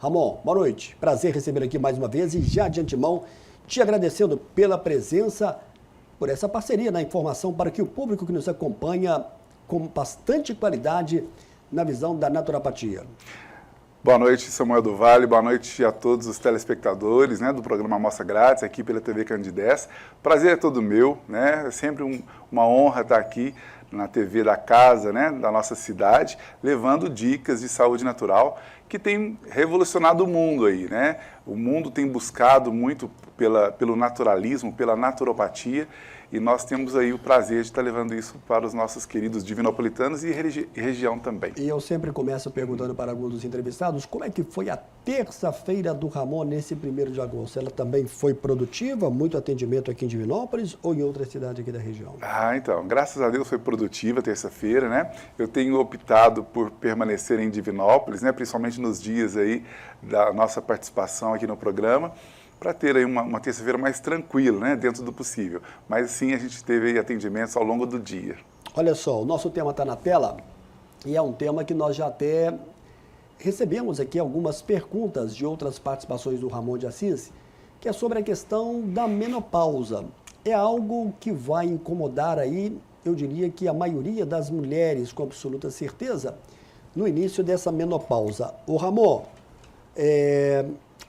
Ramon, boa noite. Prazer receber aqui mais uma vez e já de antemão te agradecendo pela presença, por essa parceria na informação para que o público que nos acompanha com bastante qualidade na visão da naturopatia. Boa noite, Samuel do Vale, boa noite a todos os telespectadores, do programa Amostra Grátis, aqui pela TV Candidez. Prazer é todo meu, é sempre uma honra estar aqui na TV da casa, da nossa cidade, levando dicas de saúde natural que tem revolucionado o mundo aí, O mundo tem buscado muito pelo naturalismo, pela naturopatia, e nós temos aí o prazer de estar levando isso para os nossos queridos divinopolitanos e região também. E eu sempre começo perguntando para alguns dos entrevistados como é que foi a terça-feira do Ramon nesse 1º de agosto. Ela também foi produtiva, muito atendimento aqui em Divinópolis ou em outra cidade aqui da região? Então, graças a Deus foi produtiva a terça-feira, Eu tenho optado por permanecer em Divinópolis, principalmente nos dias aí da nossa participação aqui no programa, para ter aí uma terça-feira mais tranquila, dentro do possível. Mas sim, a gente teve aí atendimentos ao longo do dia. Olha só, o nosso tema está na tela e é um tema que nós já até recebemos aqui algumas perguntas de outras participações do Ramon de Assis, que é sobre a questão da menopausa. É algo que vai incomodar aí, eu diria que a maioria das mulheres, com absoluta certeza, no início dessa menopausa. Ô Ramon,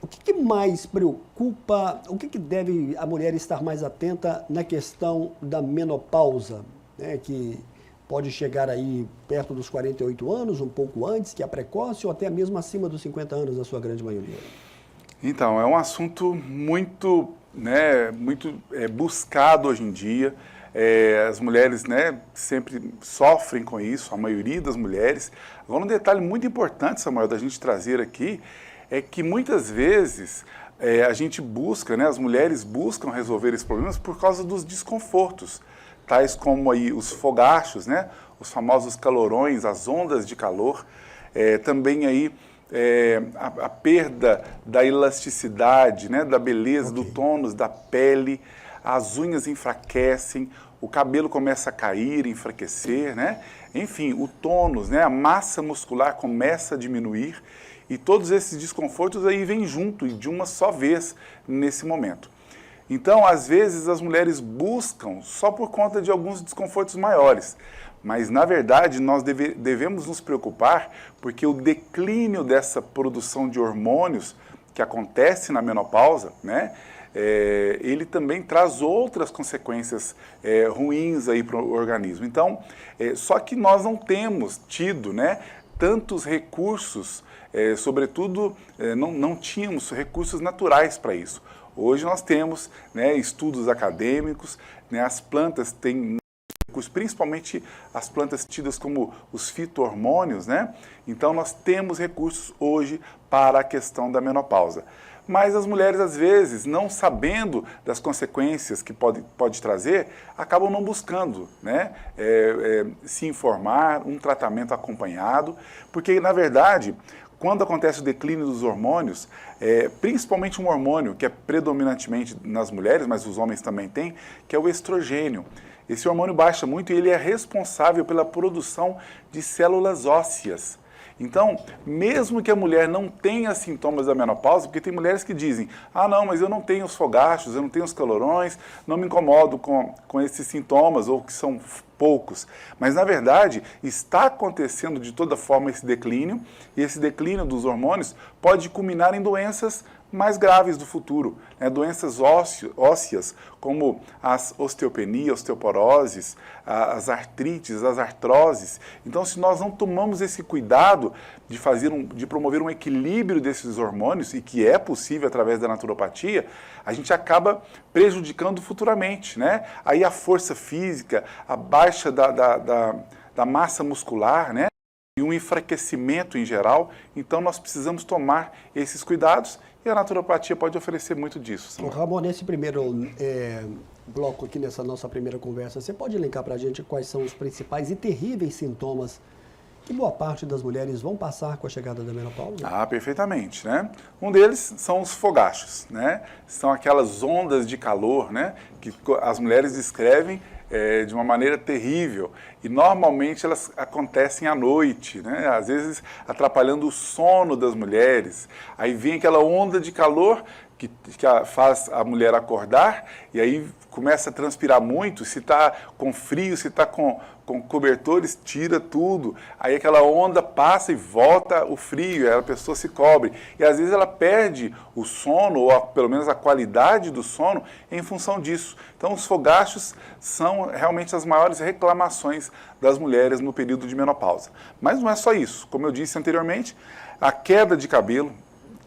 o que mais preocupa, o que deve a mulher estar mais atenta na questão da menopausa, que pode chegar aí perto dos 48 anos, um pouco antes, que é precoce, ou até mesmo acima dos 50 anos, na sua grande maioria? Então, é um assunto muito buscado hoje em dia. As mulheres sempre sofrem com isso, a maioria das mulheres. Agora, um detalhe muito importante, Samuel, da gente trazer aqui, é que muitas vezes a gente busca, as mulheres buscam resolver esses problemas por causa dos desconfortos, tais como aí os fogachos, os famosos calorões, as ondas de calor, também aí a perda da elasticidade, da beleza, do tônus da pele, as unhas enfraquecem, o cabelo começa a cair, enfraquecer, Enfim, o tônus, a massa muscular começa a diminuir, e todos esses desconfortos aí vêm junto e de uma só vez nesse momento. Então, às vezes, as mulheres buscam só por conta de alguns desconfortos maiores. Mas, na verdade, nós devemos nos preocupar porque o declínio dessa produção de hormônios que acontece na menopausa, ele também traz outras consequências ruins aí para o organismo. Então, só que nós não temos tido, tantos recursos, sobretudo, não tínhamos recursos naturais para isso. Hoje nós temos estudos acadêmicos, as plantas têm recursos, principalmente as plantas tidas como os fito-hormônios, Então nós temos recursos hoje para a questão da menopausa. Mas as mulheres, às vezes, não sabendo das consequências que pode trazer, acabam não buscando se informar, um tratamento acompanhado, porque, na verdade, quando acontece o declínio dos hormônios, principalmente um hormônio que é predominantemente nas mulheres, mas os homens também têm, que é o estrogênio. Esse hormônio baixa muito e ele é responsável pela produção de células ósseas. Então, mesmo que a mulher não tenha sintomas da menopausa, porque tem mulheres que dizem, não, mas eu não tenho os fogachos, eu não tenho os calorões, não me incomodo com esses sintomas, ou que são poucos. Mas, na verdade, está acontecendo de toda forma esse declínio, e esse declínio dos hormônios pode culminar em doenças mais graves do futuro, doenças ósseas, como as osteopenia, osteoporoses, as artrites, as artroses. Então, se nós não tomamos esse cuidado de promover um equilíbrio desses hormônios, e que é possível através da naturopatia, a gente acaba prejudicando futuramente, Aí a força física, a baixa da massa muscular, e um enfraquecimento em geral. Então, nós precisamos tomar esses cuidados e a naturopatia pode oferecer muito disso. Ramon, nesse primeiro bloco aqui, nessa nossa primeira conversa, você pode elencar para a gente quais são os principais e terríveis sintomas que boa parte das mulheres vão passar com a chegada da menopausa? Perfeitamente, Um deles são os fogachos, São aquelas ondas de calor, que as mulheres descrevem de uma maneira terrível. E normalmente elas acontecem à noite, né? Às vezes atrapalhando o sono das mulheres. Aí vem aquela onda de calor que faz a mulher acordar e aí começa a transpirar muito. Se está com frio, se está com cobertores, tira tudo. Aí aquela onda passa e volta o frio, aí a pessoa se cobre. E às vezes ela perde o sono, ou pelo menos a qualidade do sono, em função disso. Então os fogachos são realmente as maiores reclamações das mulheres no período de menopausa. Mas não é só isso. Como eu disse anteriormente, a queda de cabelo.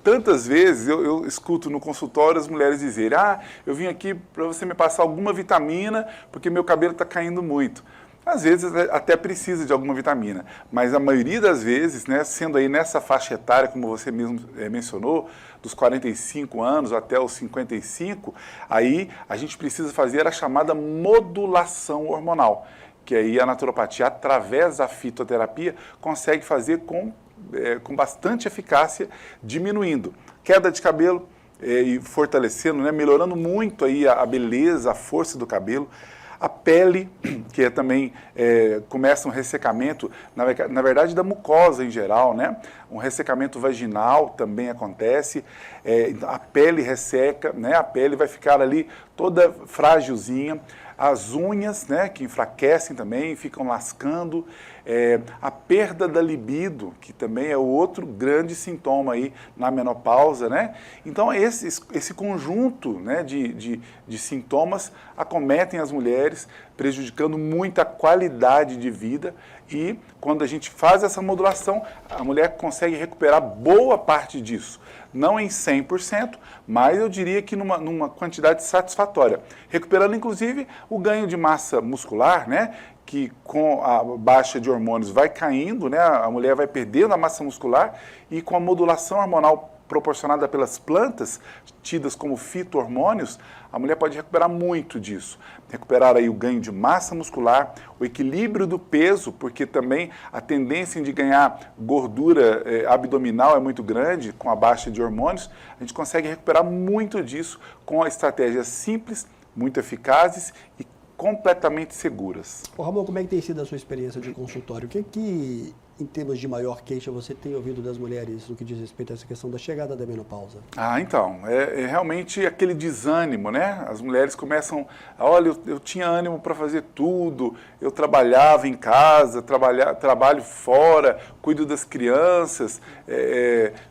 Tantas vezes eu escuto no consultório as mulheres dizerem: eu vim aqui para você me passar alguma vitamina porque meu cabelo está caindo muito. Às vezes até precisa de alguma vitamina, mas a maioria das vezes, né, sendo aí nessa faixa etária, como você mesmo mencionou, dos 45 anos até os 55, aí a gente precisa fazer a chamada modulação hormonal, que aí a naturopatia, através da fitoterapia, consegue fazer com bastante eficácia, diminuindo queda de cabelo e fortalecendo, né, melhorando muito aí a beleza, a força do cabelo. A pele, que também começa um ressecamento, na verdade, da mucosa em geral, né? Um ressecamento vaginal também acontece, a pele resseca, né? A pele vai ficar ali toda frágilzinha, as unhas, né, que enfraquecem também, ficam lascando, a perda da libido, que também é outro grande sintoma aí na menopausa, né? Então esse conjunto, né, de sintomas acometem as mulheres, prejudicando muito a qualidade de vida, e quando a gente faz essa modulação, a mulher consegue recuperar boa parte disso. Não em 100%, mas eu diria que numa quantidade satisfatória. Recuperando, inclusive, o ganho de massa muscular, né? Que com a baixa de hormônios vai caindo, né? A mulher vai perdendo a massa muscular, e com a modulação hormonal proporcionada pelas plantas, tidas como fito-hormônios, a mulher pode recuperar muito disso. Recuperar aí o ganho de massa muscular, o equilíbrio do peso, porque também a tendência de ganhar gordura abdominal é muito grande com a baixa de hormônios. A gente consegue recuperar muito disso com estratégias simples, muito eficazes e completamente seguras. Ô Ramon, como é que tem sido a sua experiência de consultório? O que em termos de maior queixa, você tem ouvido das mulheres no que diz respeito a essa questão da chegada da menopausa? Então, é realmente aquele desânimo, né? As mulheres começam, olha, eu tinha ânimo para fazer tudo, eu trabalhava em casa, trabalho fora, cuido das crianças,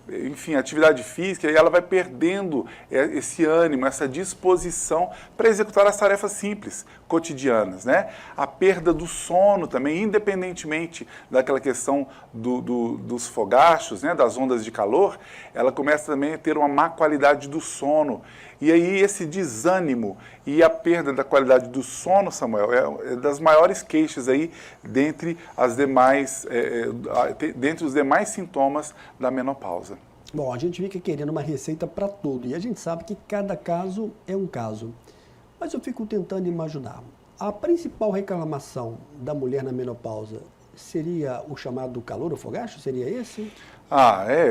enfim, atividade física, e ela vai perdendo esse ânimo, essa disposição para executar as tarefas simples, cotidianas, né? A perda do sono também, independentemente daquela questão dos fogachos, né, das ondas de calor, ela começa também a ter uma má qualidade do sono. E aí esse desânimo e a perda da qualidade do sono, Samuel, é das maiores queixas aí dentre os demais sintomas da menopausa. Bom, a gente fica querendo uma receita para tudo, e a gente sabe que cada caso é um caso. Mas eu fico tentando imaginar, a principal reclamação da mulher na menopausa seria o chamado calor, o fogacho? Seria esse?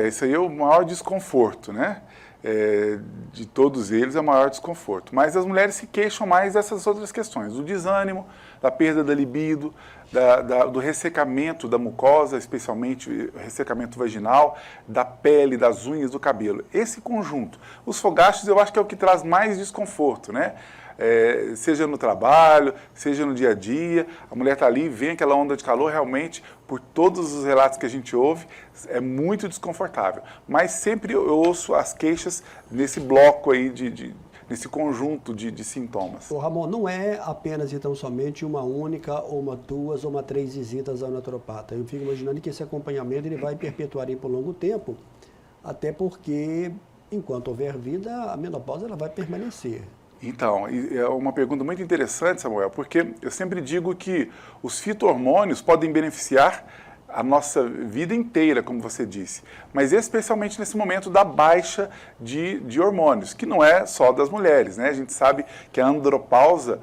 Esse aí é o maior desconforto, né? De todos eles é o maior desconforto. Mas as mulheres se queixam mais dessas outras questões, do desânimo, da perda da libido, do ressecamento da mucosa, especialmente ressecamento vaginal, da pele, das unhas, do cabelo. Esse conjunto. Os fogachos eu acho que é o que traz mais desconforto, né? Seja no trabalho, seja no dia a dia, a mulher está ali, vem aquela onda de calor, realmente, por todos os relatos que a gente ouve, é muito desconfortável. Mas sempre eu ouço as queixas nesse bloco aí, nesse conjunto de sintomas. Ô Ramon, não é apenas então somente uma única, ou uma duas, ou uma 3 visitas ao naturopata. Eu fico imaginando que esse acompanhamento ele vai perpetuar aí por longo tempo, até porque, enquanto houver vida, a menopausa ela vai permanecer. Então, é uma pergunta muito interessante, Samuel, porque eu sempre digo que os fito-hormônios podem beneficiar a nossa vida inteira, como você disse, mas especialmente nesse momento da baixa de hormônios, que não é só das mulheres, né? A gente sabe que a andropausa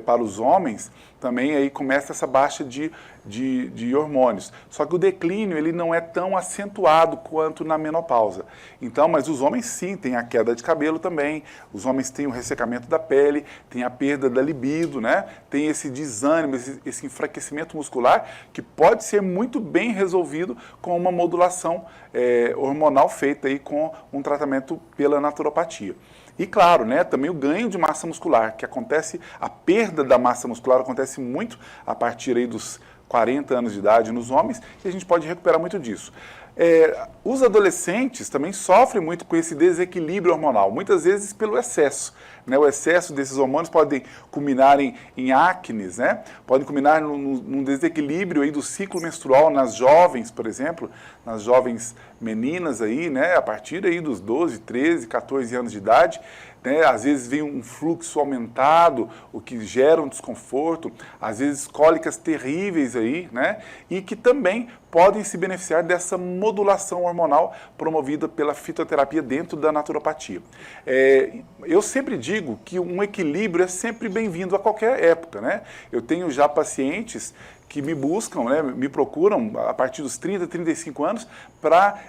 para os homens também aí começa essa baixa de de hormônios. Só que o declínio ele não é tão acentuado quanto na menopausa. Então, mas os homens sim têm a queda de cabelo também, os homens têm o ressecamento da pele, tem a perda da libido, né? Tem esse desânimo, esse enfraquecimento muscular que pode ser muito bem resolvido com uma modulação hormonal feita aí com um tratamento pela naturopatia. E claro, né, também o ganho de massa muscular, que acontece, a perda da massa muscular acontece muito a partir aí dos 40 anos de idade nos homens, e a gente pode recuperar muito disso. Os adolescentes também sofrem muito com esse desequilíbrio hormonal, muitas vezes pelo excesso. Né? O excesso desses hormônios podem culminar em acnes, né? Podem culminar num desequilíbrio aí do ciclo menstrual nas jovens, por exemplo, nas jovens meninas aí, né? A partir aí dos 12, 13, 14 anos de idade. Né? Às vezes vem um fluxo aumentado, o que gera um desconforto, às vezes cólicas terríveis aí, né? E que também podem se beneficiar dessa modulação hormonal promovida pela fitoterapia dentro da naturopatia. Eu sempre digo que um equilíbrio é sempre bem-vindo a qualquer época, né? Eu tenho já pacientes que me buscam, né, me procuram a partir dos 30, 35 anos para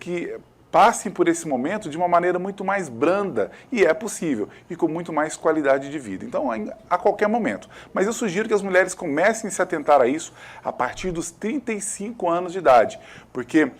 que passem por esse momento de uma maneira muito mais branda, e é possível, e com muito mais qualidade de vida. Então, a qualquer momento. Mas eu sugiro que as mulheres comecem a se atentar a isso a partir dos 35 anos de idade, porque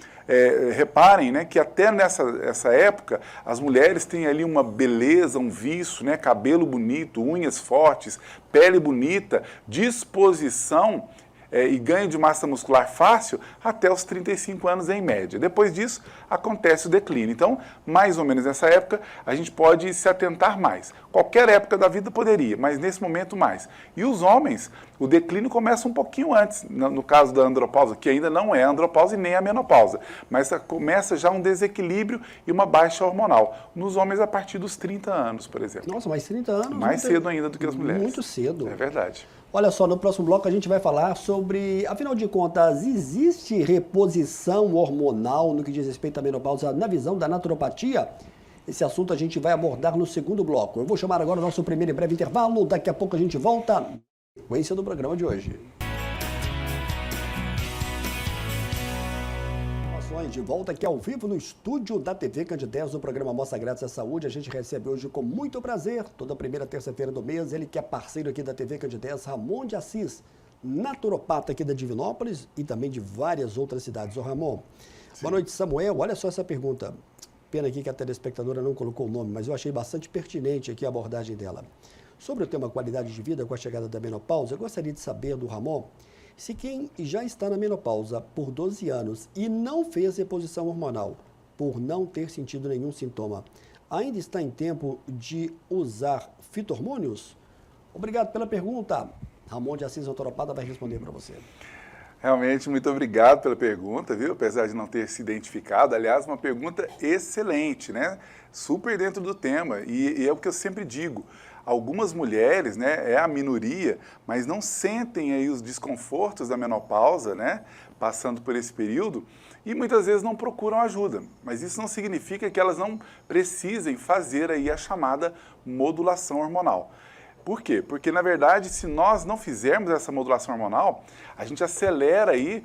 reparem, né, que até nessa época as mulheres têm ali uma beleza, um viço, né, cabelo bonito, unhas fortes, pele bonita, disposição e ganho de massa muscular fácil até os 35 anos em média. Depois disso, acontece o declínio. Então, mais ou menos nessa época, a gente pode se atentar mais. Qualquer época da vida poderia, mas nesse momento mais. E os homens, o declínio começa um pouquinho antes, no caso da andropausa, que ainda não é a andropausa e nem a menopausa, mas começa já um desequilíbrio e uma baixa hormonal. Nos homens, a partir dos 30 anos, por exemplo. Nossa, mais 30 anos. Mais cedo ainda do que as mulheres. Muito cedo. É verdade. Olha só, no próximo bloco a gente vai falar sobre, afinal de contas, existe reposição hormonal no que diz respeito à menopausa na visão da naturopatia? Esse assunto a gente vai abordar no segundo bloco. Eu vou chamar agora o nosso primeiro e breve intervalo, daqui a pouco a gente volta na sequência do programa de hoje. De volta aqui ao vivo no estúdio da TV Candidez, no programa Mostra Grátis à Saúde. A gente recebe hoje com muito prazer, toda primeira terça-feira do mês, ele que é parceiro aqui da TV Candidez, Ramon de Assis, naturopata aqui da Divinópolis e também de várias outras cidades. Ô Ramon, sim. Boa noite, Samuel. Olha só essa pergunta. Pena aqui que a telespectadora não colocou o nome, mas eu achei bastante pertinente aqui a abordagem dela. Sobre o tema qualidade de vida com a chegada da menopausa, eu gostaria de saber do Ramon se quem já está na menopausa por 12 anos e não fez reposição hormonal, por não ter sentido nenhum sintoma, ainda está em tempo de usar fito-hormônios? Obrigado pela pergunta. Ramon de Assis, naturopata, vai responder para você. Realmente, muito obrigado pela pergunta, viu? Apesar de não ter se identificado, aliás, uma pergunta excelente, né? Super dentro do tema, e é o que eu sempre digo. Algumas mulheres, né, é a minoria, mas não sentem aí os desconfortos da menopausa, né, passando por esse período, e muitas vezes não procuram ajuda. Mas isso não significa que elas não precisem fazer aí a chamada modulação hormonal. Por quê? Porque, na verdade, se nós não fizermos essa modulação hormonal, a gente acelera aí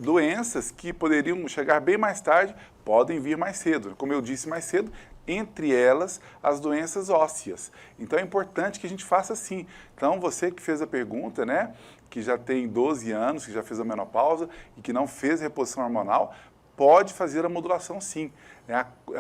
doenças que poderiam chegar bem mais tarde, podem vir mais cedo. Como eu disse mais cedo, entre elas as doenças ósseas. Então é importante que a gente faça assim. Então você que fez a pergunta, né, que já tem 12 anos, que já fez a menopausa e que não fez reposição hormonal, pode fazer a modulação sim.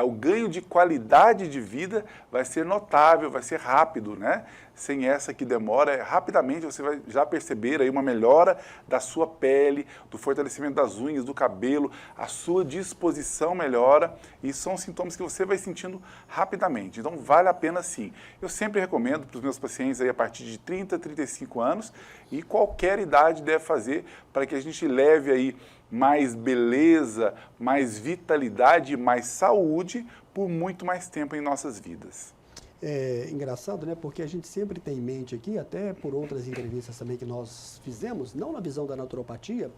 O ganho de qualidade de vida vai ser notável, vai ser rápido, né? Sem essa que demora, rapidamente você vai já perceber aí uma melhora da sua pele, do fortalecimento das unhas, do cabelo, a sua disposição melhora, e são sintomas que você vai sentindo rapidamente. Então vale a pena sim. Eu sempre recomendo para os meus pacientes aí a partir de 30, 35 anos, e qualquer idade deve fazer para que a gente leve aí mais beleza, mais vitalidade e mais saúde por muito mais tempo em nossas vidas. É engraçado, né? Porque a gente sempre tem em mente aqui, até por outras entrevistas também que nós fizemos, não na visão da naturopatia,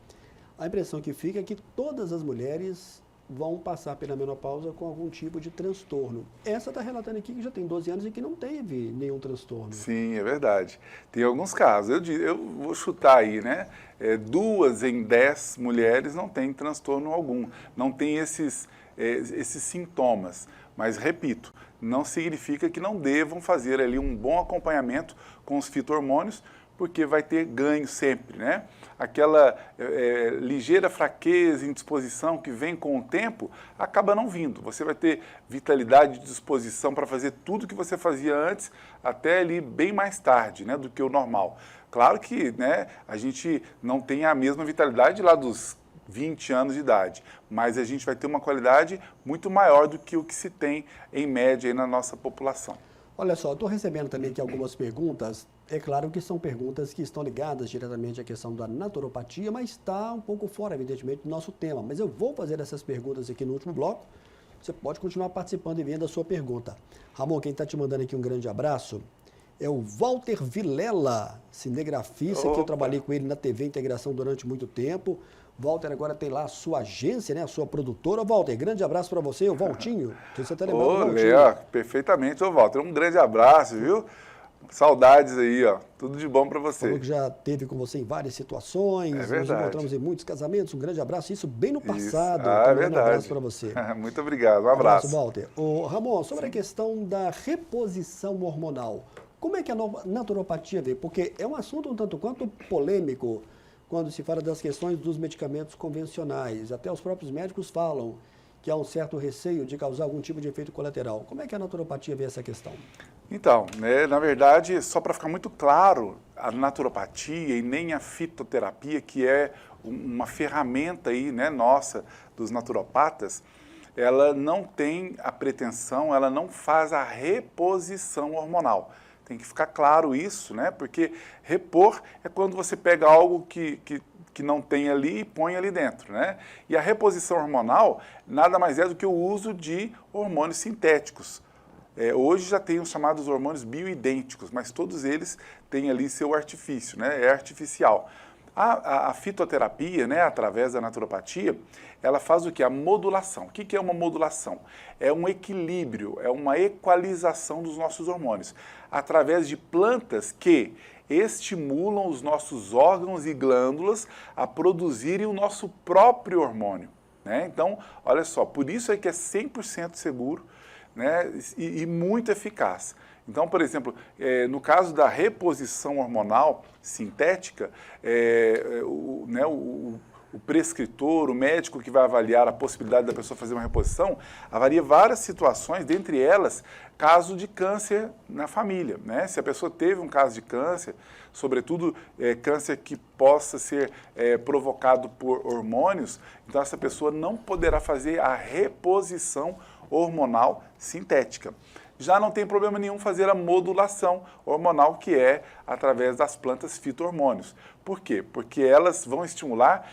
a impressão que fica é que todas as mulheres vão passar pela menopausa com algum tipo de transtorno. Essa está relatando aqui que já tem 12 anos e que não teve nenhum transtorno. Sim, é verdade. Tem alguns casos. Eu vou chutar aí, né? 2 em 10 mulheres não têm transtorno algum, não tem esses sintomas. Mas, repito, não significa que não devam fazer ali um bom acompanhamento com os fito-hormônios, porque vai ter ganho sempre, né? Aquela ligeira fraqueza, indisposição que vem com o tempo, acaba não vindo. Você vai ter vitalidade e disposição para fazer tudo que você fazia antes, até ali bem mais tarde, né, do que o normal. Claro que, né, a gente não tem a mesma vitalidade lá dos 20 anos de idade, mas a gente vai ter uma qualidade muito maior do que o que se tem em média aí na nossa população. Olha só, estou recebendo também aqui algumas perguntas. É claro que são perguntas que estão ligadas diretamente à questão da naturopatia, mas está um pouco fora, evidentemente, do nosso tema. Mas eu vou fazer essas perguntas aqui no último bloco. Você pode continuar participando e vendo a sua pergunta. Ramon, quem está te mandando aqui um grande abraço é o Walter Vilela, cinegrafista, que eu trabalhei com ele na TV Integração durante muito tempo. Walter agora tem lá a sua agência, né, a sua produtora. Walter, grande abraço para você, o Valtinho. Você está lembrando do Valtinho? Ó, perfeitamente, ô Walter. Um grande abraço, viu? Saudades aí, ó. Tudo de bom para você. Falou que já teve com você em várias situações. É verdade. Nos encontramos em muitos casamentos. Um grande abraço. Isso bem no passado. É verdade. Um abraço para você. Muito obrigado. Um abraço. Walter. Ô, Ramon, sobre a questão da reposição hormonal, como é que a naturopatia vê? Porque é um assunto um tanto quanto polêmico quando se fala das questões dos medicamentos convencionais. Até os próprios médicos falam que há um certo receio de causar algum tipo de efeito colateral. Como é que a naturopatia vê essa questão? Então, né, na verdade, só para ficar muito claro, a naturopatia e nem a fitoterapia, que é uma ferramenta aí, né, nossa, dos naturopatas, ela não tem a pretensão, ela não faz a reposição hormonal. Tem que ficar claro isso, né? Porque repor é quando você pega algo que não tem ali e põe ali dentro, né? E a reposição hormonal nada mais é do que o uso de hormônios sintéticos. Hoje já tem os chamados hormônios bioidênticos, mas todos eles têm ali seu artifício, né? É artificial. A fitoterapia, né, através da naturopatia, ela faz o quê? A modulação. O que é uma modulação? É um equilíbrio, é uma equalização dos nossos hormônios, através de plantas que estimulam os nossos órgãos e glândulas a produzirem o nosso próprio hormônio, né? Então, olha só, por isso é que é 100% seguro, né, e muito eficaz. Então, por exemplo, no caso da reposição hormonal sintética, o prescritor, o médico que vai avaliar a possibilidade da pessoa fazer uma reposição, avalia várias situações, dentre elas, caso de câncer na família, né? Se a pessoa teve um caso de câncer, sobretudo câncer que possa ser provocado por hormônios, então essa pessoa não poderá fazer a reposição hormonal sintética. Já não tem problema nenhum fazer a modulação hormonal, que é através das plantas fito-hormônios. Por quê? Porque elas vão estimular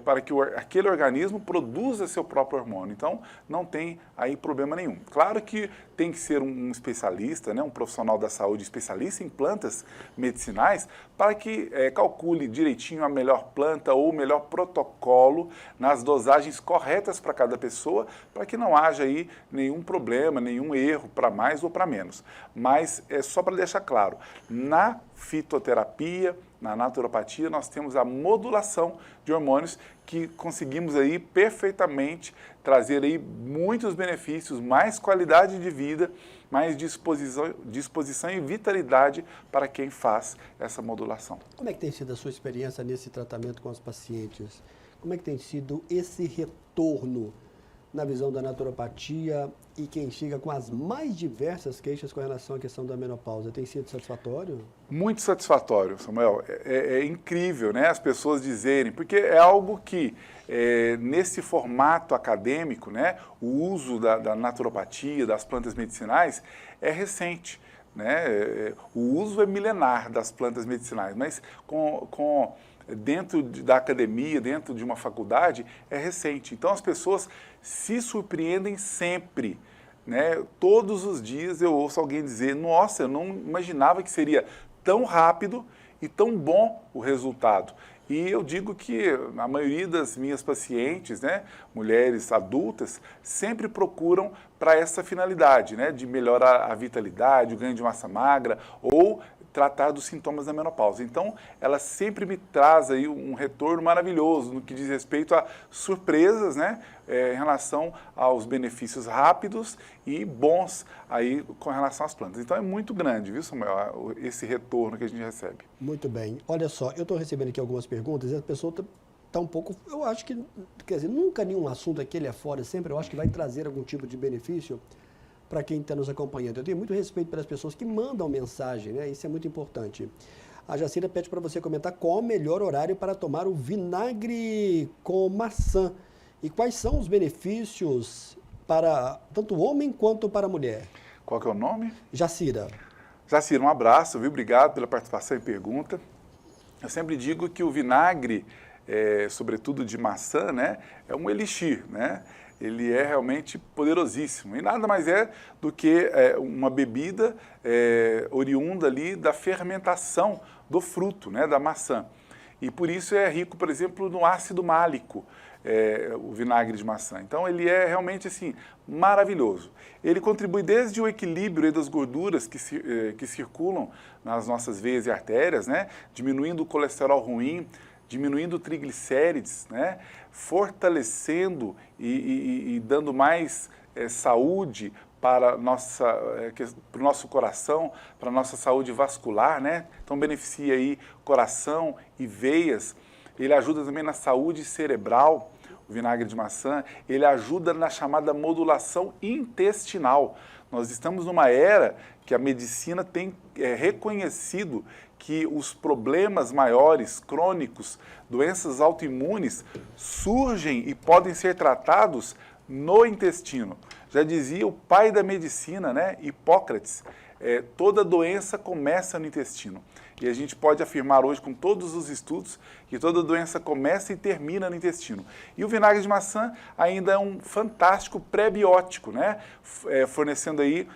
para que aquele organismo produza seu próprio hormônio. Então, não tem aí problema nenhum. Claro que tem que ser um especialista, né, um profissional da saúde especialista em plantas medicinais, para que calcule direitinho a melhor planta ou o melhor protocolo nas dosagens corretas para cada pessoa, para que não haja aí nenhum problema, nenhum erro para mais ou para menos. Mas é só para deixar claro, na fitoterapia, na naturopatia, nós temos a modulação de hormônios que conseguimos aí perfeitamente trazer aí muitos benefícios, mais qualidade de vida, mais disposição e vitalidade para quem faz essa modulação. Como é que tem sido a sua experiência nesse tratamento com os pacientes? Como é que tem sido esse retorno na visão da naturopatia e quem chega com as mais diversas queixas com relação à questão da menopausa? Tem sido satisfatório? Muito satisfatório, Samuel. É incrível, né, as pessoas dizerem, porque é algo que, nesse formato acadêmico, né, o uso da naturopatia, das plantas medicinais, é recente. Né? O uso é milenar das plantas medicinais, mas dentro da academia, dentro de uma faculdade, é recente. Então as pessoas se surpreendem sempre, né? Todos os dias eu ouço alguém dizer, nossa, eu não imaginava que seria tão rápido e tão bom o resultado. E eu digo que a maioria das minhas pacientes, né, mulheres adultas, sempre procuram para essa finalidade, né, de melhorar a vitalidade, o ganho de massa magra ou tratar dos sintomas da menopausa. Então, ela sempre me traz aí um retorno maravilhoso no que diz respeito a surpresas, né, em relação aos benefícios rápidos e bons aí com relação às plantas. Então, é muito grande, viu, Samuel, esse retorno que a gente recebe. Muito bem. Olha só, eu estou recebendo aqui algumas perguntas e a pessoa está um pouco... Eu acho que, quer dizer, nunca nenhum assunto aqui ele é fora, sempre eu acho que vai trazer algum tipo de benefício para quem está nos acompanhando. Eu tenho muito respeito pelas pessoas que mandam mensagem, né? Isso é muito importante. A Jacira pede para você comentar qual o melhor horário para tomar o vinagre com maçã e quais são os benefícios para tanto o homem quanto para a mulher. Qual que é o nome? Jacira. Jacira, um abraço, viu? Obrigado pela participação e pergunta. Eu sempre digo que o vinagre, sobretudo de maçã, né, é um elixir, né? Ele é realmente poderosíssimo. E nada mais é do que uma bebida oriunda ali da fermentação do fruto, né, da maçã. E por isso é rico, por exemplo, no ácido málico, o vinagre de maçã. Então ele é realmente assim, maravilhoso. Ele contribui desde o equilíbrio das gorduras que circulam nas nossas veias e artérias, né, diminuindo o colesterol ruim, diminuindo triglicérides, né, fortalecendo e dando mais saúde para o nosso coração, para a nossa saúde vascular, né? Então beneficia aí coração e veias. Ele ajuda também na saúde cerebral, o vinagre de maçã. Ele ajuda na chamada modulação intestinal. Nós estamos numa era que a medicina tem reconhecido que os problemas maiores, crônicos, doenças autoimunes, surgem e podem ser tratados no intestino. Já dizia o pai da medicina, né, Hipócrates, toda doença começa no intestino. E a gente pode afirmar hoje, com todos os estudos, que toda doença começa e termina no intestino. E o vinagre de maçã ainda é um fantástico pré-biótico, né, fornecendo aí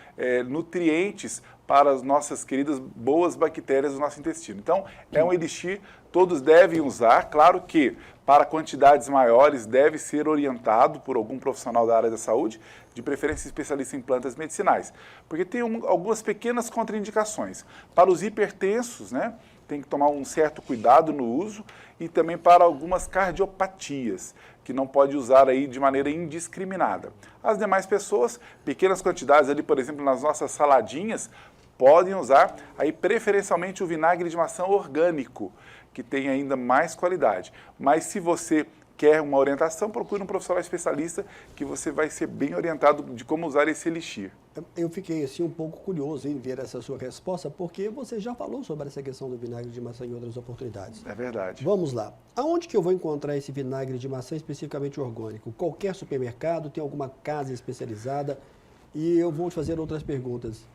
nutrientes para as nossas queridas boas bactérias do nosso intestino. Então, é um elixir, todos devem usar. Claro que, para quantidades maiores, deve ser orientado por algum profissional da área da saúde, de preferência especialista em plantas medicinais, porque tem algumas pequenas contraindicações. Para os hipertensos, né, tem que tomar um certo cuidado no uso, e também para algumas cardiopatias, que não pode usar aí de maneira indiscriminada. As demais pessoas, pequenas quantidades ali, por exemplo, nas nossas saladinhas, podem usar aí preferencialmente o vinagre de maçã orgânico, que tem ainda mais qualidade. Mas se você quer uma orientação, procure um profissional especialista que você vai ser bem orientado de como usar esse elixir. Eu fiquei assim um pouco curioso em ver essa sua resposta, porque você já falou sobre essa questão do vinagre de maçã em outras oportunidades. É verdade. Vamos lá. Aonde que eu vou encontrar esse vinagre de maçã especificamente orgânico? Qualquer supermercado, tem alguma casa especializada? E eu vou te fazer outras perguntas.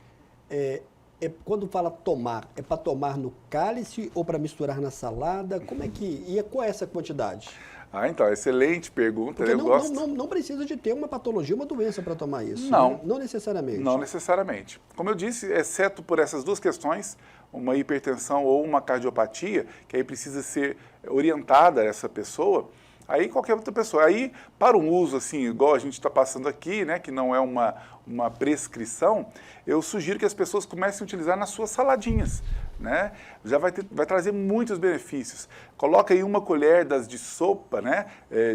Quando fala tomar, é para tomar no cálice ou para misturar na salada? Como é que... E qual é essa quantidade? Então, excelente pergunta. Porque não precisa de ter uma patologia, uma doença para tomar isso. Não. Né? Não necessariamente. Não necessariamente. Como eu disse, exceto por essas duas questões, uma hipertensão ou uma cardiopatia, que aí precisa ser orientada essa pessoa, aí qualquer outra pessoa. Aí, para um uso assim, igual a gente está passando aqui, né, que não é uma prescrição, eu sugiro que as pessoas comecem a utilizar nas suas saladinhas, né? Já vai trazer muitos benefícios. Coloca aí uma colher das de sopa, né?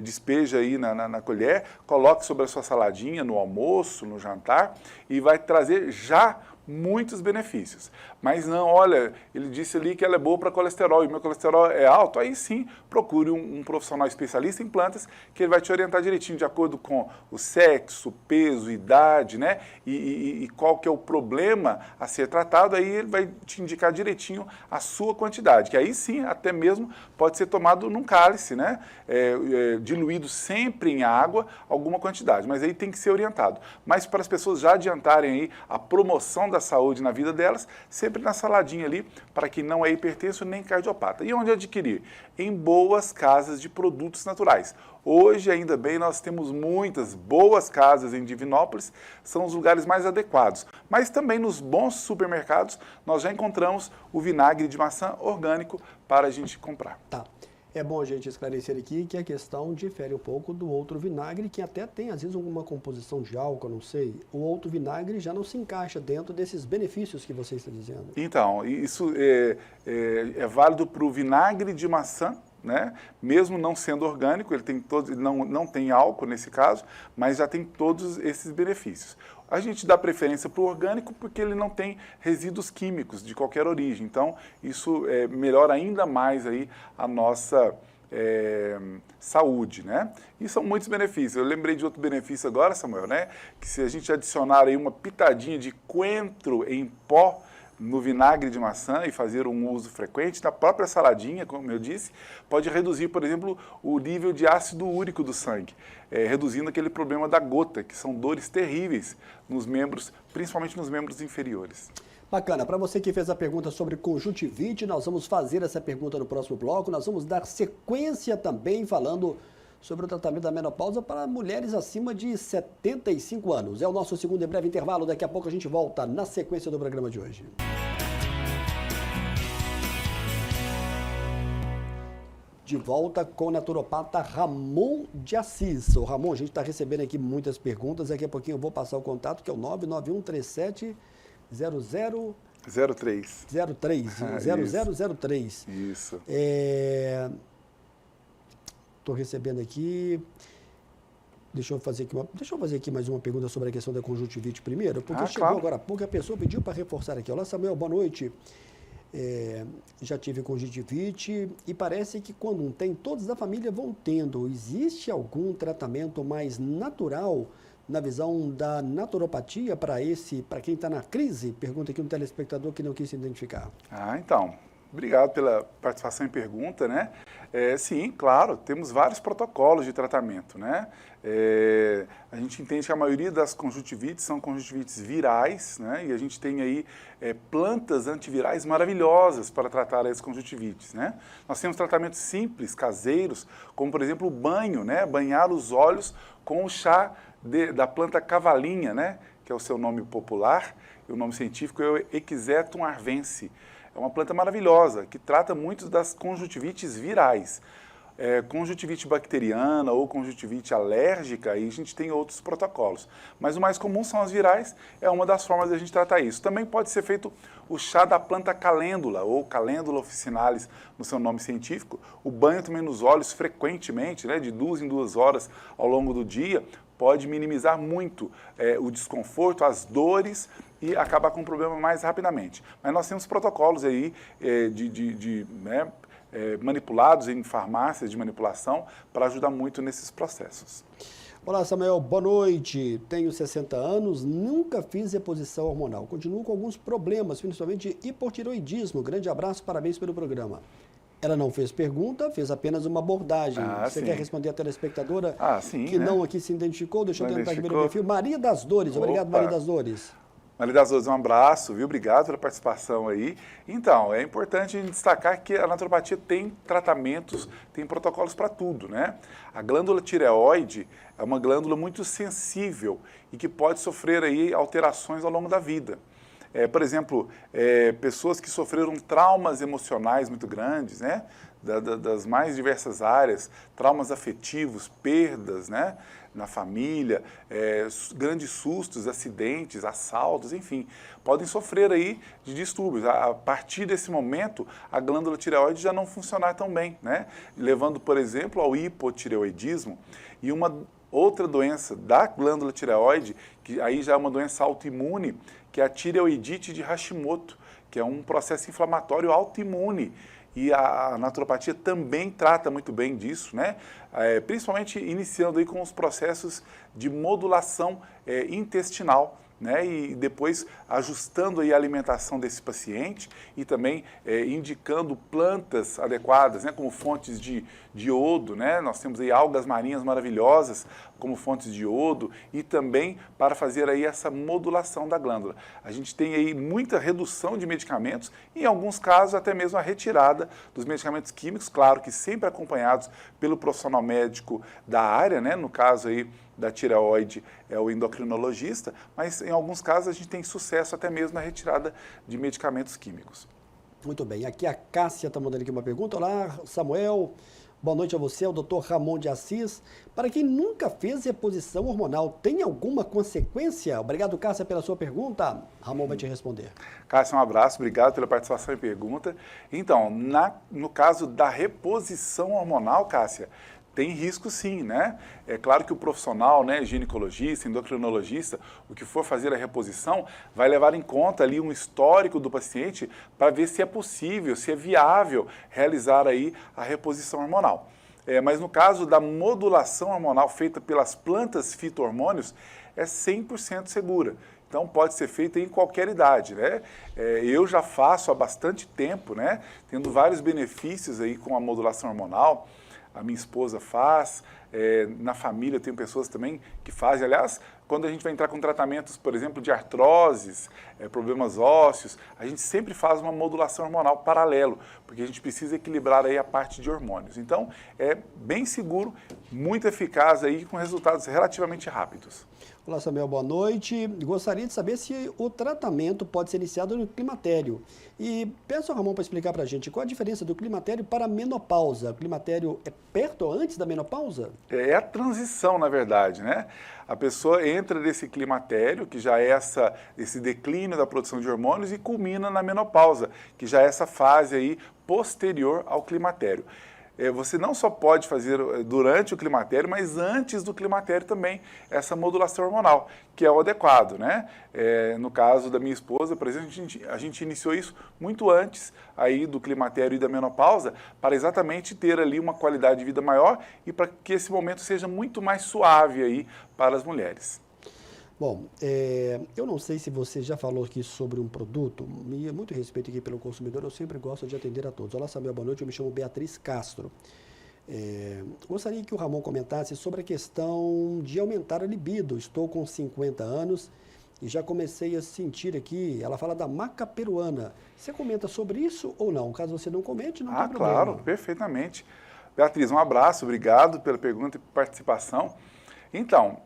Despeja aí na colher, coloque sobre a sua saladinha, no almoço, no jantar, e vai trazer já muitos benefícios. Mas não, olha, ele disse ali que ela é boa para colesterol e meu colesterol é alto, aí sim, procure um profissional especialista em plantas que ele vai te orientar direitinho de acordo com o sexo, peso, idade, né? E qual que é o problema a ser tratado, aí ele vai te indicar direitinho a sua quantidade, que aí sim, até mesmo pode ser tomado num cálice, né? Diluído sempre em água, alguma quantidade, mas aí tem que ser orientado. Mas para as pessoas já adiantarem aí a promoção da saúde na vida delas, sempre na saladinha ali, para quem não é hipertenso nem cardiopata. E onde adquirir? Em boas casas de produtos naturais. Hoje, ainda bem, nós temos muitas boas casas em Divinópolis, são os lugares mais adequados. Mas também nos bons supermercados, nós já encontramos o vinagre de maçã orgânico para a gente comprar. Tá. É bom a gente esclarecer aqui que a questão difere um pouco do outro vinagre, que até tem, às vezes, alguma composição de álcool, não sei. O outro vinagre já não se encaixa dentro desses benefícios que você está dizendo. Então, isso é válido para o vinagre de maçã, né? Mesmo não sendo orgânico, ele tem todos, não tem álcool nesse caso, mas já tem todos esses benefícios. A gente dá preferência para o orgânico porque ele não tem resíduos químicos de qualquer origem. Então, isso melhora ainda mais aí a nossa saúde, né? E são muitos benefícios. Eu lembrei de outro benefício agora, Samuel, né? Que se a gente adicionar aí uma pitadinha de coentro em pó no vinagre de maçã e fazer um uso frequente, na própria saladinha, como eu disse, pode reduzir, por exemplo, o nível de ácido úrico do sangue, reduzindo aquele problema da gota, que são dores terríveis nos membros, principalmente nos membros inferiores. Bacana. Para você que fez a pergunta sobre conjuntivite, nós vamos fazer essa pergunta no próximo bloco. Nós vamos dar sequência também falando sobre o tratamento da menopausa para mulheres acima de 75 anos. É o nosso segundo e breve intervalo. Daqui a pouco a gente volta na sequência do programa de hoje. De volta com o naturopata Ramon de Assis. O Ramon, a gente está recebendo aqui muitas perguntas. Daqui a pouquinho eu vou passar o contato, que é o 99137 03. 0003. Isso. Estou recebendo aqui. Deixa eu fazer aqui mais uma pergunta sobre a questão da conjuntivite primeiro, porque chegou agora há pouco, a pessoa pediu para reforçar aqui. Olá, Samuel, boa noite. Já tive conjuntivite e parece que quando um tem, todos da família vão tendo. Existe algum tratamento mais natural na visão da naturopatia para quem está na crise? Pergunta aqui um telespectador que não quis se identificar. Então, obrigado pela participação e pergunta, né? Sim, claro, temos vários protocolos de tratamento, né? A gente entende que a maioria das conjuntivites são conjuntivites virais, né? E a gente tem aí plantas antivirais maravilhosas para tratar as conjuntivites, né? Nós temos tratamentos simples, caseiros, como por exemplo o banho, né? Banhar os olhos com o chá da planta cavalinha, né? Que é o seu nome popular, e o nome científico é o Equisetum arvense. É uma planta maravilhosa, que trata muito das conjuntivites virais. Conjuntivite bacteriana ou conjuntivite alérgica, aí a gente tem outros protocolos. Mas o mais comum são as virais, é uma das formas de a gente tratar isso. Também pode ser feito o chá da planta calêndula, ou calêndula officinalis, no seu nome científico. O banho também nos olhos frequentemente, né, de 2 em 2 horas ao longo do dia, pode minimizar muito o desconforto, as dores e acabar com o problema mais rapidamente. Mas nós temos protocolos aí manipulados em farmácias de manipulação para ajudar muito nesses processos. Olá, Samuel, boa noite. Tenho 60 anos, nunca fiz reposição hormonal. Continuo com alguns problemas, principalmente hipotiroidismo. Grande abraço, parabéns pelo programa. Ela não fez pergunta, fez apenas uma abordagem. Você quer responder a telespectadora que não aqui se identificou? Deixa eu tentar aqui ver o perfil. Maria das Dores. Obrigado, Maria das Dores. Maria das Dores, um abraço, viu? Obrigado pela participação aí. Então, é importante a gente destacar que a naturopatia tem tratamentos, tem protocolos para tudo, né? A glândula tireoide é uma glândula muito sensível e que pode sofrer aí alterações ao longo da vida. Por exemplo, pessoas que sofreram traumas emocionais muito grandes, né? Das mais diversas áreas, traumas afetivos, perdas, né? Na família, grandes sustos, acidentes, assaltos, enfim, podem sofrer aí de distúrbios. A partir desse momento, a glândula tireoide já não funcionar tão bem, né? Levando, por exemplo, ao hipotireoidismo e uma outra doença da glândula tireoide, que aí já é uma doença autoimune, que é a tireoidite de Hashimoto, que é um processo inflamatório autoimune. E a naturopatia também trata muito bem disso, né? Principalmente iniciando aí com os processos de modulação intestinal, né? E depois ajustando aí a alimentação desse paciente e também indicando plantas adequadas, né? Como fontes de iodo, né? Nós temos aí algas marinhas maravilhosas como fontes de iodo e também para fazer aí essa modulação da glândula. A gente tem aí muita redução de medicamentos e em alguns casos até mesmo a retirada dos medicamentos químicos, claro que sempre acompanhados pelo profissional médico da área, né? No caso aí da tireoide é o endocrinologista, mas em alguns casos a gente tem sucesso até mesmo na retirada de medicamentos químicos. Muito bem, aqui a Cássia está mandando aqui uma pergunta. Olá, Samuel, Boa noite a você, o Dr. Ramon de Assis. Para quem nunca fez reposição hormonal, tem alguma consequência? Obrigado, Cássia, pela sua pergunta. Ramon vai te responder. Cássia, um abraço, obrigado pela participação e pergunta. Então, no caso da reposição hormonal, Cássia, tem risco sim, né? É claro que o profissional, né, ginecologista, endocrinologista, o que for fazer a reposição, vai levar em conta ali um histórico do paciente para ver se é possível, se é viável realizar aí a reposição hormonal. Mas no caso da modulação hormonal feita pelas plantas fito-hormônios, é 100% segura. Então pode ser feita em qualquer idade, né? Eu já faço há bastante tempo, né? Tendo vários benefícios aí com a modulação hormonal. A minha esposa faz, na família eu tenho pessoas também que fazem. Aliás, quando a gente vai entrar com tratamentos, por exemplo, de artroses, problemas ósseos, a gente sempre faz uma modulação hormonal paralelo, porque a gente precisa equilibrar aí a parte de hormônios. Então, é bem seguro, muito eficaz aí, com resultados relativamente rápidos. Olá, Samuel, boa noite. Gostaria de saber se o tratamento pode ser iniciado no climatério. E peço ao Ramon para explicar para a gente qual a diferença do climatério para a menopausa. O climatério é perto ou antes da menopausa? É a transição, na verdade, né? A pessoa entra nesse climatério, que já é esse declínio da produção de hormônios, e culmina na menopausa, que já é essa fase aí posterior ao climatério. Você não só pode fazer durante o climatério, mas antes do climatério também, essa modulação hormonal, que é o adequado, né? No caso da minha esposa, por exemplo, a gente iniciou isso muito antes aí do climatério e da menopausa, para exatamente ter ali uma qualidade de vida maior e para que esse momento seja muito mais suave aí para as mulheres. Bom, eu não sei se você já falou aqui sobre um produto, e muito respeito aqui pelo consumidor, eu sempre gosto de atender a todos. Olá, Samuel, boa noite, eu me chamo Beatriz Castro. Gostaria que o Ramon comentasse sobre a questão de aumentar a libido. Estou com 50 anos e já comecei a sentir aqui, ela fala da maca peruana. Você comenta sobre isso ou não? Caso você não comente, não tem problema. Claro, perfeitamente. Beatriz, um abraço, obrigado pela pergunta e participação. Então,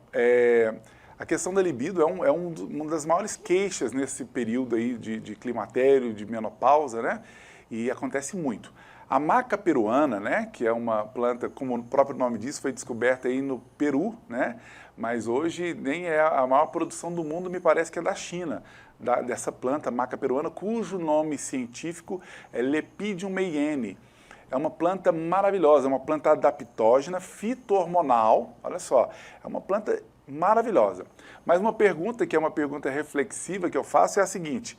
a questão da libido é uma das maiores queixas nesse período aí de climatério, de menopausa, né? E acontece muito. A maca peruana, né, que é uma planta, como o próprio nome diz, foi descoberta aí no Peru, né? Mas hoje nem é a maior produção do mundo, me parece que é da China, dessa planta, maca peruana, cujo nome científico é Lepidium meiene. É uma planta maravilhosa, é uma planta adaptógena, fito-hormonal, olha só, é uma planta maravilhosa. Mas uma pergunta, que é uma pergunta reflexiva que eu faço, é a seguinte: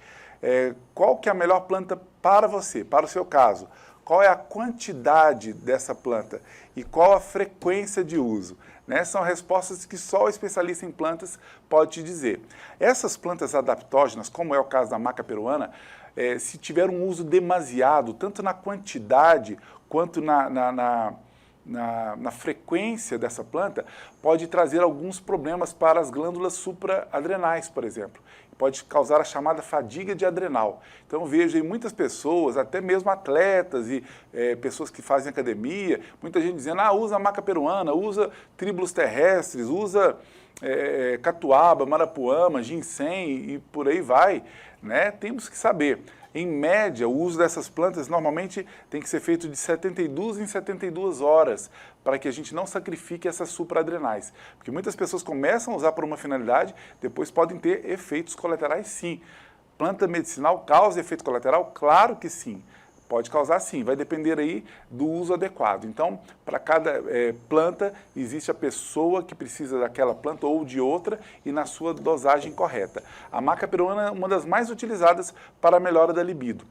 qual que é a melhor planta para você, para o seu caso? Qual é a quantidade dessa planta e qual a frequência de uso? Né? São respostas que só o especialista em plantas pode te dizer. Essas plantas adaptógenas, como é o caso da maca peruana, se tiver um uso demasiado, tanto na quantidade quanto na frequência dessa planta, pode trazer alguns problemas para as glândulas supraadrenais, por exemplo. Pode causar a chamada fadiga de adrenal. Então eu vejo aí muitas pessoas, até mesmo atletas e pessoas que fazem academia, muita gente dizendo, usa maca peruana, usa tríbulos terrestres, usa catuaba, marapuama, ginseng e por aí vai, né? Temos que saber. Em média, o uso dessas plantas normalmente tem que ser feito de 72 em 72 horas, para que a gente não sacrifique essas supraadrenais. Porque muitas pessoas começam a usar por uma finalidade, depois podem ter efeitos colaterais sim. Planta medicinal causa efeito colateral? Claro que sim. Pode causar sim, vai depender aí do uso adequado. Então, para cada planta, existe a pessoa que precisa daquela planta ou de outra e na sua dosagem correta. A maca peruana é uma das mais utilizadas para a melhora da libido.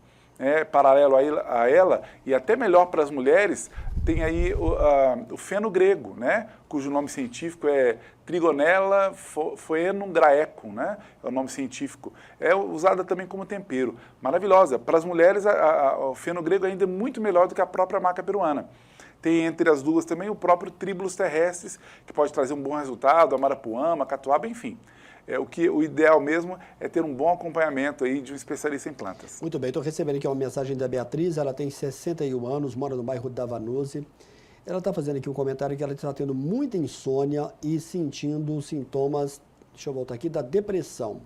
Paralelo a ela, e até melhor para as mulheres, tem aí o feno grego, né? Cujo nome científico é Trigonella phoenum graecum, né? É o nome científico. É usada também como tempero. Maravilhosa. Para as mulheres, o feno grego ainda é muito melhor do que a própria maca peruana. Tem entre as duas também o próprio tríbulos terrestres, que pode trazer um bom resultado, a marapuama, a catuaba, enfim. O ideal mesmo é ter um bom acompanhamento aí de um especialista em plantas. Muito bem, estou recebendo aqui uma mensagem da Beatriz, ela tem 61 anos, mora no bairro da Vanuse. Ela está fazendo aqui um comentário que ela está tendo muita insônia e sentindo sintomas, deixa eu voltar aqui, da depressão.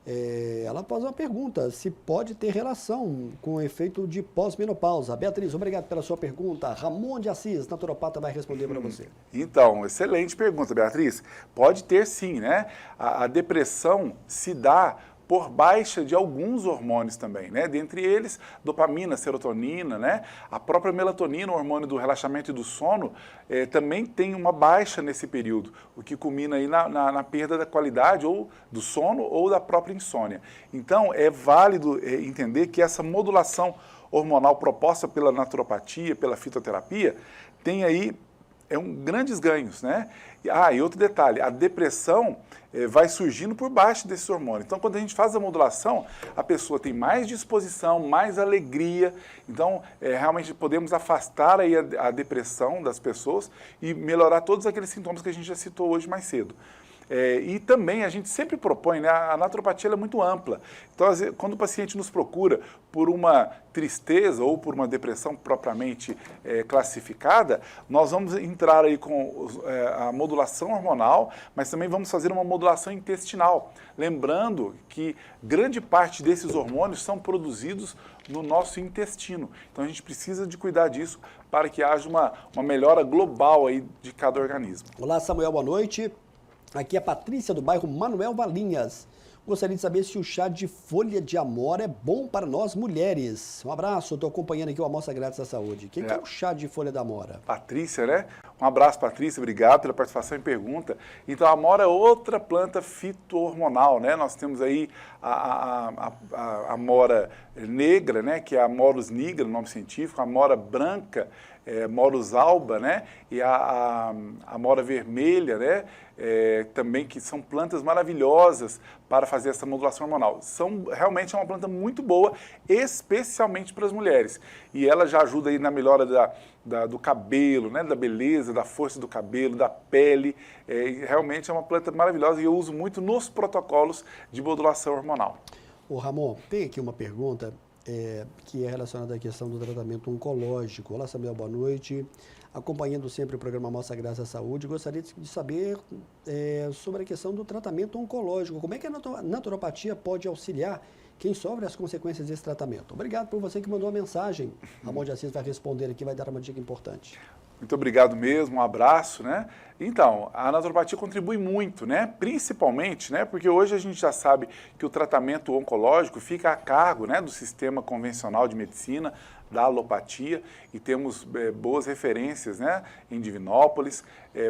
Ela faz uma pergunta, se pode ter relação com o efeito de pós-menopausa. Beatriz, obrigado pela sua pergunta. Ramon de Assis, naturopata, vai responder para você. Então, excelente pergunta, Beatriz. Pode ter sim, né? A depressão se dá por baixa de alguns hormônios também, né? Dentre eles, dopamina, serotonina, né? A própria melatonina, o hormônio do relaxamento e do sono, também tem uma baixa nesse período, o que culmina aí na perda da qualidade ou do sono ou da própria insônia. Então, é válido entender que essa modulação hormonal proposta pela naturopatia, pela fitoterapia, tem aí grandes ganhos, né? E outro detalhe, a depressão vai surgindo por baixo desse hormônio. Então, quando a gente faz a modulação, a pessoa tem mais disposição, mais alegria. Então, realmente podemos afastar aí a depressão das pessoas e melhorar todos aqueles sintomas que a gente já citou hoje mais cedo. E também a gente sempre propõe, né, a naturopatia ela é muito ampla. Então, às vezes, quando o paciente nos procura por uma tristeza ou por uma depressão propriamente classificada, nós vamos entrar aí com a modulação hormonal, mas também vamos fazer uma modulação intestinal. Lembrando que grande parte desses hormônios são produzidos no nosso intestino. Então, a gente precisa de cuidar disso para que haja uma melhora global aí de cada organismo. Olá, Samuel, boa noite. Aqui é a Patrícia, do bairro Manuel Valinhas. Gostaria de saber se o chá de folha de amora é bom para nós mulheres. Um abraço, estou acompanhando aqui o Amostra Grátis da Saúde. O que é o chá de folha da amora? Patrícia, né? Um abraço, Patrícia, obrigado pela participação e pergunta. Então, a amora é outra planta fito-hormonal, né? Nós temos aí a amora negra, né? Que é a Amorus nigra, no nome científico, a amora branca, Morus alba, né? E a amora vermelha, né? Também que são plantas maravilhosas para fazer essa modulação hormonal. Realmente é uma planta muito boa, especialmente para as mulheres. E ela já ajuda aí na melhora do cabelo, né? Da beleza, da força do cabelo, da pele. Realmente é uma planta maravilhosa e eu uso muito nos protocolos de modulação hormonal. Ô Ramon, tem aqui uma pergunta que é relacionada à questão do tratamento oncológico. Olá, Samuel, boa noite. Acompanhando sempre o programa Amostra Grátis à Saúde, gostaria de saber sobre a questão do tratamento oncológico. Como é que a naturopatia pode auxiliar quem sofre as consequências desse tratamento? Obrigado por você que mandou a mensagem. Ramon de Assis vai responder aqui, vai dar uma dica importante. Muito obrigado mesmo, um abraço, né? Então, a naturopatia contribui muito, né? Principalmente, né? Porque hoje a gente já sabe que o tratamento oncológico fica a cargo, né, do sistema convencional de medicina, da alopatia, e temos boas referências, né, em Divinópolis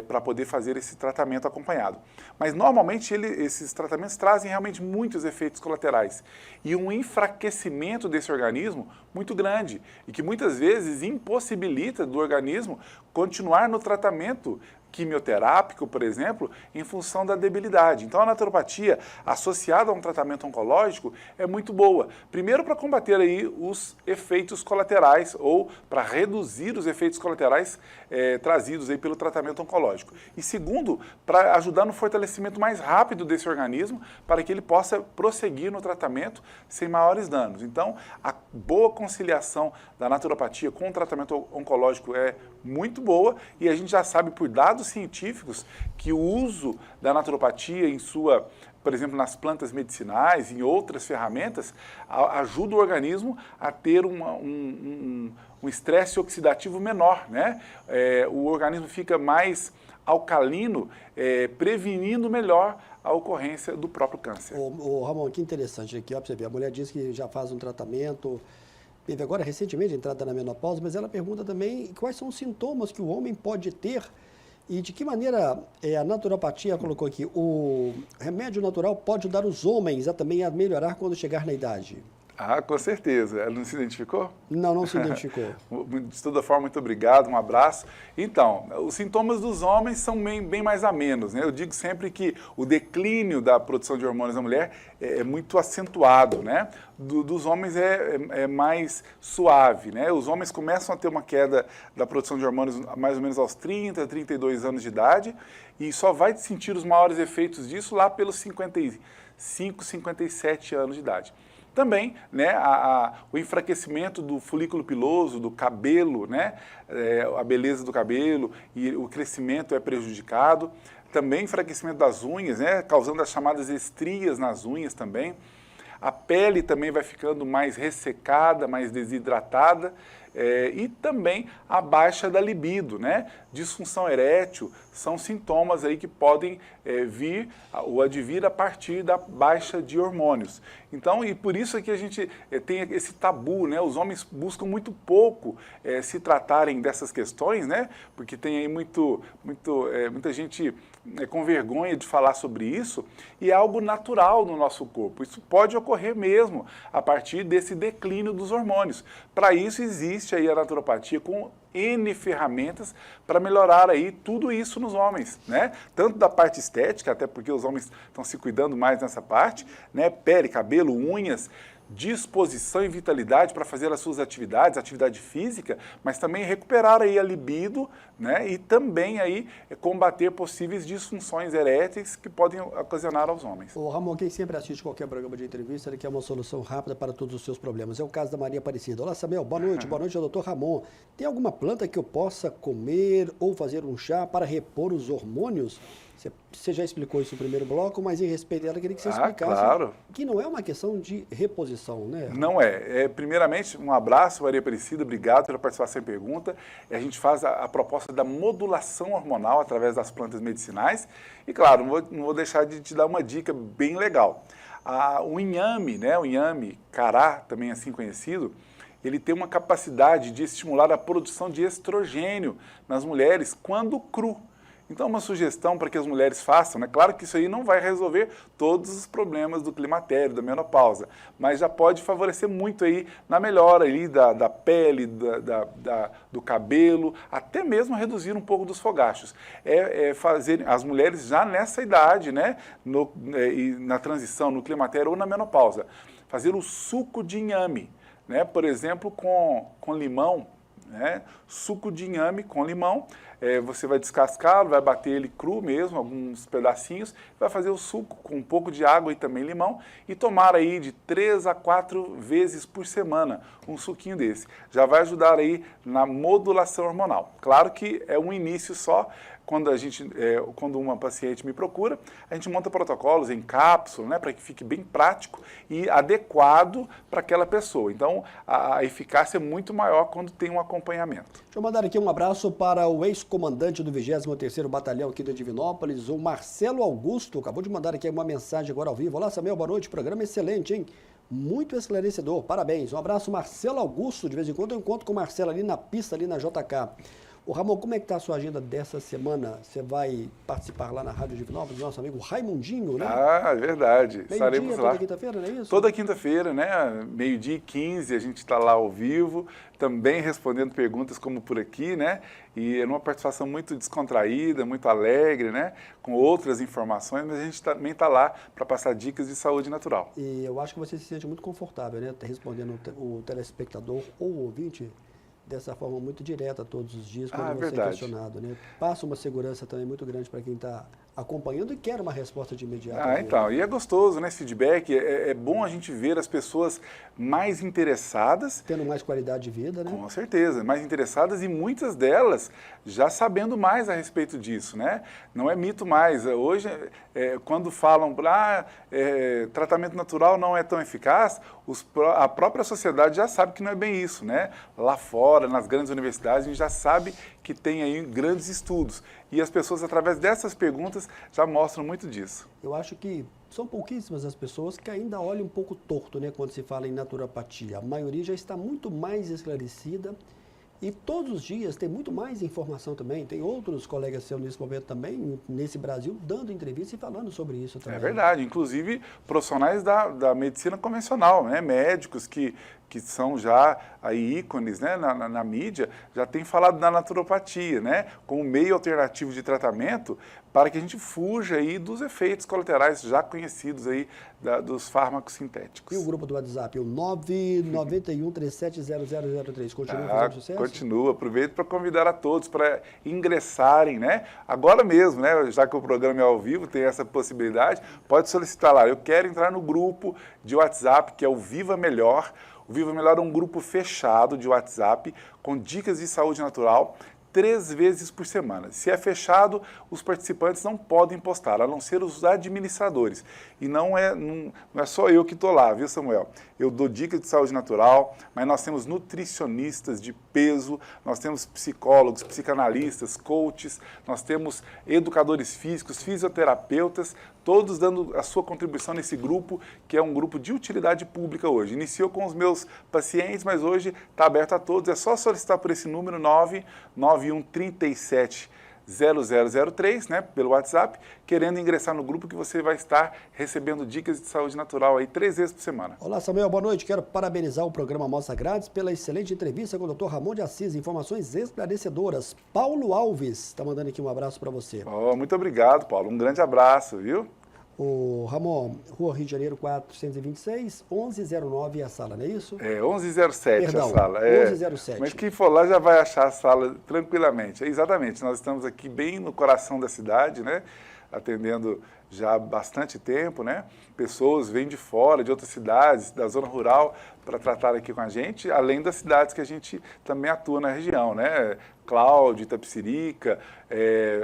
para poder fazer esse tratamento acompanhado. Mas normalmente esses tratamentos trazem realmente muitos efeitos colaterais e um enfraquecimento desse organismo muito grande e que muitas vezes impossibilita do organismo continuar no tratamento quimioterápico, por exemplo, em função da debilidade. Então, a naturopatia, associada a um tratamento oncológico, é muito boa. Primeiro, para combater aí os efeitos colaterais ou para reduzir os efeitos colaterais trazidos aí pelo tratamento oncológico. E segundo, para ajudar no fortalecimento mais rápido desse organismo, para que ele possa prosseguir no tratamento sem maiores danos. Então, a boa conciliação da naturopatia com o tratamento oncológico é muito boa e a gente já sabe por dados científicos que o uso da naturopatia por exemplo, nas plantas medicinais, em outras ferramentas, ajuda o organismo a ter um estresse oxidativo menor, né? O organismo fica mais alcalino, prevenindo melhor a ocorrência do próprio câncer. Ramon, que interessante aqui, ó, pra você ver, a mulher diz que já faz um tratamento, teve agora recentemente entrada na menopausa, mas ela pergunta também quais são os sintomas que o homem pode ter e de que maneira a naturopatia colocou aqui, o remédio natural pode ajudar os homens também a melhorar quando chegar na idade. Ah, com certeza. Ela não se identificou? Não se identificou. De toda forma, muito obrigado, um abraço. Então, os sintomas dos homens são bem mais amenos, né? Eu digo sempre que o declínio da produção de hormônios na mulher é muito acentuado, né? Dos homens é mais suave, né? Os homens começam a ter uma queda da produção de hormônios mais ou menos aos 30, 32 anos de idade e só vai sentir os maiores efeitos disso lá pelos 55, 57 anos de idade. Também, né, o enfraquecimento do folículo piloso, do cabelo, né, a beleza do cabelo e o crescimento é prejudicado. também enfraquecimento das unhas, né, causando as chamadas estrias nas unhas também. A pele também vai ficando mais ressecada, mais desidratada, e também a baixa da libido, né? Disfunção erétil são sintomas aí que podem vir ou advir a partir da baixa de hormônios. Então, e por isso é que a gente tem esse tabu, né? Os homens buscam muito pouco se tratarem dessas questões, né? Porque tem aí muita gente com vergonha de falar sobre isso, e é algo natural no nosso corpo. Isso pode ocorrer mesmo a partir desse declínio dos hormônios. Para isso existe aí a naturopatia com N ferramentas para melhorar aí tudo isso nos homens, né? Tanto da parte estética, até porque os homens estão se cuidando mais nessa parte, né? Pele, cabelo, unhas, disposição e vitalidade para fazer as suas atividades, atividade física, mas também recuperar aí a libido, né? E também aí combater possíveis disfunções eréteis que podem ocasionar aos homens. O Ramon, quem sempre assiste qualquer programa de entrevista, ele quer uma solução rápida para todos os seus problemas. É o caso da Maria Aparecida. Olá, Samuel, boa noite, doutor Ramon. Tem alguma planta que eu possa comer ou fazer um chá para repor os hormônios? Você já explicou isso no primeiro bloco, mas em respeito dela, eu queria que você explicasse claro. Que não é uma questão de reposição, né? Não é. Primeiramente, um abraço, Maria Aparecida, obrigado pela participação e pergunta. A gente faz a proposta da modulação hormonal através das plantas medicinais. E, claro, não vou deixar de te dar uma dica bem legal. O inhame, né, o inhame cará, também assim conhecido, ele tem uma capacidade de estimular a produção de estrogênio nas mulheres quando cru. Então, uma sugestão para que as mulheres façam, né? Claro que isso aí não vai resolver todos os problemas do climatério, da menopausa, mas já pode favorecer muito aí na melhora aí da pele, do cabelo, até mesmo reduzir um pouco dos fogachos. Fazer as mulheres já nessa idade, né? Na transição, no climatério ou na menopausa, fazer o suco de inhame, né? Por exemplo, com limão, né? Suco de inhame com limão, você vai descascá-lo, vai bater ele cru mesmo, alguns pedacinhos, vai fazer o suco com um pouco de água e também limão e tomar aí de 3 a 4 vezes por semana um suquinho desse. Já vai ajudar aí na modulação hormonal. Claro que é um início só. Quando uma paciente me procura, a gente monta protocolos em cápsula, né, para que fique bem prático e adequado para aquela pessoa. Então, a eficácia é muito maior quando tem um acompanhamento. Deixa eu mandar aqui um abraço para o ex-comandante do 23º Batalhão aqui de Divinópolis, o Marcelo Augusto. Acabou de mandar aqui uma mensagem agora ao vivo. Olá, Samuel, boa noite. Programa excelente, hein? Muito esclarecedor. Parabéns. Um abraço, Marcelo Augusto. De vez em quando eu encontro com o Marcelo ali na pista, ali na JK. Ô Ramon, como é que está a sua agenda dessa semana? Você vai participar lá na Rádio Divinópolis, nosso amigo Raimundinho, né? Ah, é verdade. Estaremos lá. Toda quinta-feira, não é isso? Toda quinta-feira, né? 12h15, a gente está lá ao vivo, também respondendo perguntas como por aqui, né? E é uma participação muito descontraída, muito alegre, né? Com outras informações, mas a gente também está lá para passar dicas de saúde natural. E eu acho que você se sente muito confortável, né? Respondendo o telespectador ou o ouvinte dessa forma muito direta todos os dias quando você é questionado, né? Passa uma segurança também muito grande para quem está acompanhando e quer uma resposta de imediato. Então, e é gostoso, né, esse feedback, é bom a gente ver as pessoas mais interessadas. Tendo mais qualidade de vida, né? Com certeza, mais interessadas e muitas delas já sabendo mais a respeito disso, né? Não é mito mais. Hoje, quando falam, tratamento natural não é tão eficaz, a própria sociedade já sabe que não é bem isso, né? Lá fora, nas grandes universidades, a gente já sabe que tem aí grandes estudos. E as pessoas, através dessas perguntas, já mostram muito disso. Eu acho que são pouquíssimas as pessoas que ainda olham um pouco torto, né, quando se fala em naturopatia. A maioria já está muito mais esclarecida e todos os dias tem muito mais informação também. Tem outros colegas seus nesse momento também, nesse Brasil, dando entrevista e falando sobre isso também. É verdade, inclusive profissionais da medicina convencional, né, médicos que são já aí ícones, né, na mídia, já têm falado da naturopatia, né, como meio alternativo de tratamento para que a gente fuja aí dos efeitos colaterais já conhecidos aí dos fármacos sintéticos. E o grupo do WhatsApp, o 991370003, continua fazendo sucesso? Continua, aproveito para convidar a todos para ingressarem, né, agora mesmo, né, já que o programa é ao vivo, tem essa possibilidade, pode solicitar lá, eu quero entrar no grupo de WhatsApp, que é o Viva Melhor. O Viva Melhor é um grupo fechado de WhatsApp com dicas de saúde natural. 3 vezes por semana. Se é fechado, os participantes não podem postar, a não ser os administradores. E não é só eu que estou lá, viu, Samuel? Eu dou dicas de saúde natural, mas nós temos nutricionistas de peso, nós temos psicólogos, psicanalistas, coaches, nós temos educadores físicos, fisioterapeutas, todos dando a sua contribuição nesse grupo, que é um grupo de utilidade pública hoje. Iniciou com os meus pacientes, mas hoje está aberto a todos. É só solicitar por esse número 99137 0003, né, pelo WhatsApp, querendo ingressar no grupo que você vai estar recebendo dicas de saúde natural aí 3 vezes por semana. Olá, Samuel, boa noite. Quero parabenizar o programa Amostra Grátis pela excelente entrevista com o Dr. Ramon de Assis. Informações esclarecedoras. Paulo Alves está mandando aqui um abraço para você. Oh, muito obrigado, Paulo. Um grande abraço, viu? O Ramon, Rua Rio de Janeiro 426, 1109 a sala, não é isso? É, 1107 Perdão, a sala. 1107. Mas quem for lá já vai achar a sala tranquilamente. Exatamente, nós estamos aqui bem no coração da cidade, né? Atendendo já há bastante tempo, né? Pessoas vêm de fora, de outras cidades, da zona rural, para tratar aqui com a gente, além das cidades que a gente também atua na região, né? Cláudio, Itapecerica,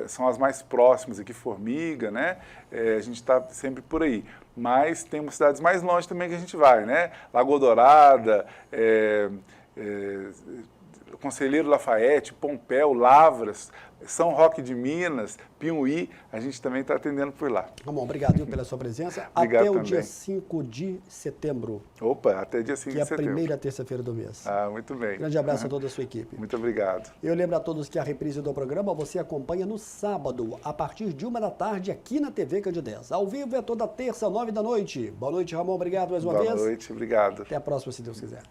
são as mais próximas aqui, Formiga, né? A gente está sempre por aí. Mas temos cidades mais longe também que a gente vai, né? Lagoa Dourada, Conselheiro Lafayette, Pompéu, Lavras, São Roque de Minas, Piuí, a gente também está atendendo por lá. Ramon, obrigado viu, pela sua presença. Obrigado até o também. dia 5 de setembro. Opa, até dia 5 que de é a setembro. primeira terça-feira do mês. Ah, muito bem. Grande abraço a toda a sua equipe. Muito obrigado. Eu lembro a todos que a reprise do programa você acompanha no sábado, a partir de 1h, aqui na TV Candidez. Ao vivo é toda terça, 9 da noite. Boa noite, Ramon. Obrigado mais uma vez. Boa noite, obrigado. Até a próxima, se Deus quiser.